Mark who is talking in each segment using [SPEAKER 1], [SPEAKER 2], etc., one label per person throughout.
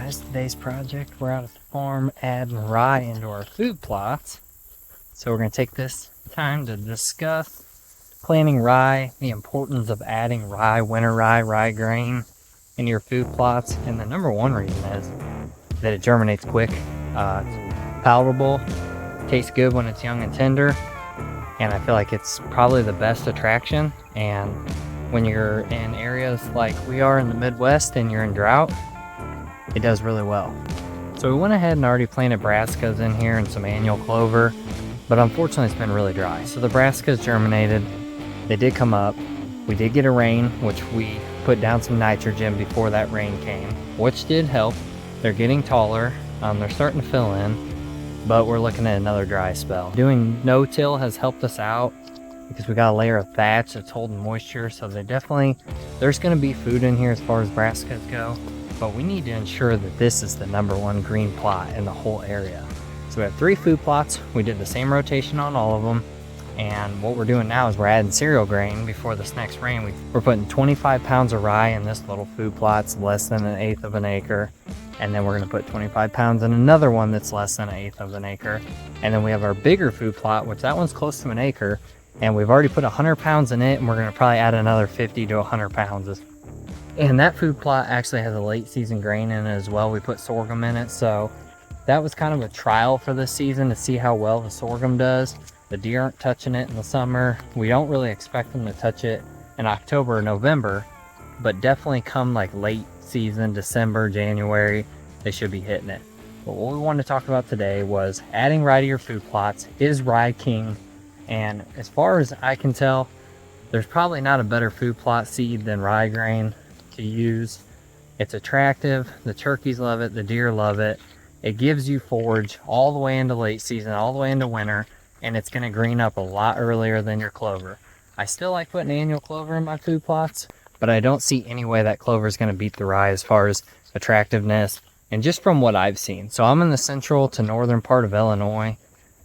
[SPEAKER 1] guys, today's project, we're out at the farm adding rye into our food plots. So we're going to take this time to discuss planting rye, the importance of adding rye, winter rye grain into your food plots. And the number one reason is that it germinates quick, it's palatable, tastes good when it's young and tender, and I feel like it's probably the best attraction. And when you're in areas like we are in the Midwest and you're in drought, it does really well. So we went ahead and already planted brassicas in here and some annual clover, but unfortunately it's been really dry. So the brassicas germinated, they did come up. We did get a rain, which we put down some nitrogen before that rain came, which did help. They're getting taller, they're starting to fill in, but we're looking at another dry spell. Doing no-till has helped us out because we got a layer of thatch that's holding moisture, so there's gonna be food in here as far as brassicas go. But we need to ensure that this is the #1 green plot in the whole area. So we have 3 food plots. We did the same rotation on all of them. And what we're doing now is we're adding cereal grain before this next rain. We're putting 25 pounds of rye in this little food plot. It's less than 1/8 of an acre. And then we're gonna put 25 pounds in another one that's less than 1/8 of an acre. And then we have our bigger food plot, which that one's close to 1 acre. And we've already put 100 pounds in it, and we're gonna probably add another 50 to 100 pounds. And that food plot actually has a late season grain in it as well. We put sorghum in it, so that was kind of a trial for this season to see how well the sorghum does. The deer aren't touching it in the summer. We don't really expect them to touch it in October or November, but definitely come like late season, December, January, they should be hitting it. But what we wanted to talk about today was adding rye to your food plots. Is rye king? And as far as I can tell, there's probably not a better food plot seed than rye grain to use. It's attractive, the turkeys love it, the deer love it. It gives you forage all the way into late season, all the way into winter, and it's going to green up a lot earlier than your clover. I still like putting annual clover in my food plots, but I don't see any way that clover is going to beat the rye as far as attractiveness and just from what I've seen. So I'm in the central to northern part of Illinois,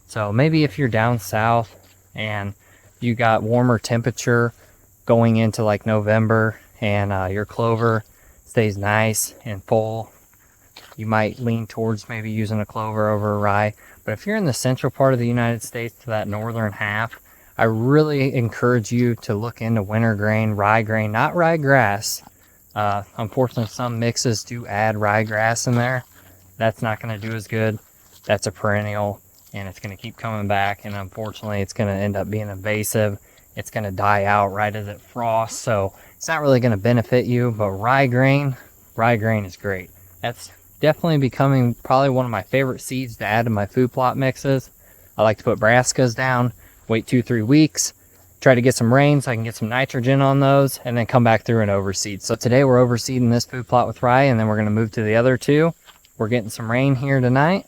[SPEAKER 1] so maybe if you're down south and you got warmer temperature going into like November and your clover stays nice and full, you might lean towards maybe using a clover over a rye. But if you're in the central part of the United States to that northern half, I really encourage you to look into winter grain, rye grain, not ryegrass. Unfortunately, some mixes do add ryegrass in there. That's not going to do as good. That's a perennial, and it's going to keep coming back, and unfortunately, it's going to end up being invasive. It's going to die out right as it frosts, so it's not really going to benefit you. But rye grain is great. That's definitely becoming probably one of my favorite seeds to add to my food plot mixes. I like to put brassicas down, wait 2-3 weeks, try to get some rain so I can get some nitrogen on those, and then come back through and overseed. So today we're overseeding this food plot with rye, and then we're going to move to the other 2. We're getting some rain here tonight,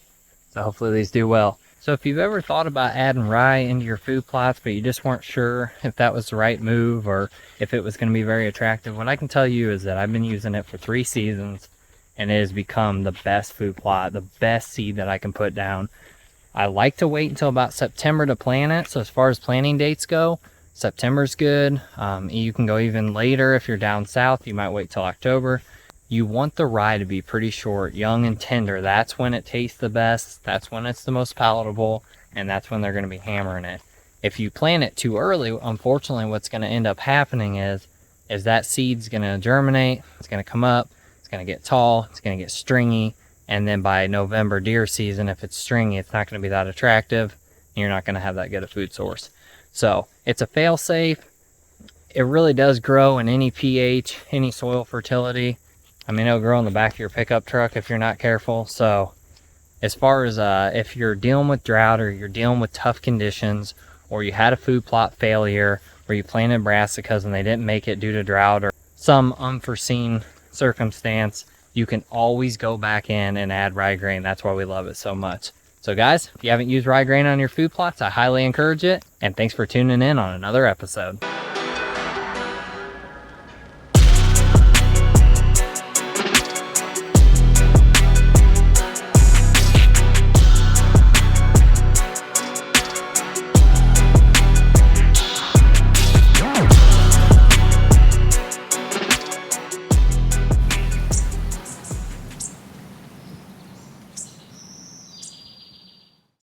[SPEAKER 1] so hopefully these do well. So if you've ever thought about adding rye into your food plots, but you just weren't sure if that was the right move or if it was going to be very attractive, what I can tell you is that I've been using it for 3 seasons, and it has become the best food plot, the best seed that I can put down. I like to wait until about September to plant it. So as far as planting dates go, September's good. You can go even later if you're down south. You might wait till October. You want the rye to be pretty short, young and tender. That's when it tastes the best. That's when it's the most palatable, and that's when they're going to be hammering it. If you plant it too early, unfortunately, what's going to end up happening is that seed's going to germinate. It's going to come up. It's going to get tall. It's going to get stringy. And then by November deer season, if it's stringy, it's not going to be that attractive, and you're not going to have that good a food source. So it's a fail safe. It really does grow in any pH, any soil fertility. I mean, it'll grow in the back of your pickup truck if you're not careful. So as far as if you're dealing with drought or you're dealing with tough conditions, or you had a food plot failure where you planted brassicas and they didn't make it due to drought or some unforeseen circumstance, you can always go back in and add rye grain. That's why we love it so much. So guys, if you haven't used rye grain on your food plots, I highly encourage it. And thanks for tuning in on another episode.